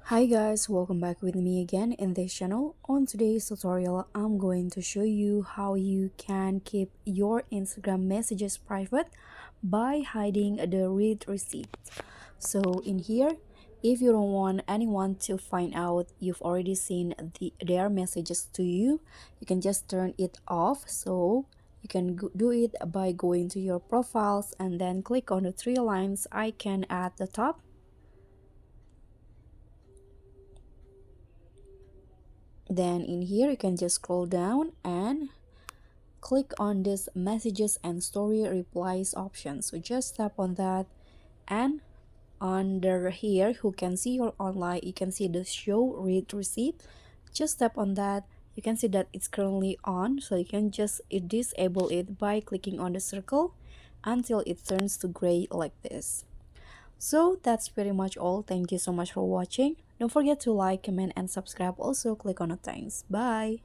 Hi guys, welcome back with me again in this channel. On today's tutorial, I'm going to show you how you can keep your Instagram messages private by hiding the read receipt. So in here, if you don't want anyone to find out you've already seen their messages to you, you can just turn it off. So you can do it by going to your profiles and then click on the three lines icon at the top. Then in here you can just scroll down and click on this messages and story replies option. So just tap on that, and under here who can see your online, you can see the show read receipt. Just tap on that. You can see that it's currently on, so you can just disable it by clicking on the circle until it turns to gray like this. So that's pretty much all. Thank you so much for watching. Don't forget to like, comment, and subscribe. Also click on the thanks. Bye.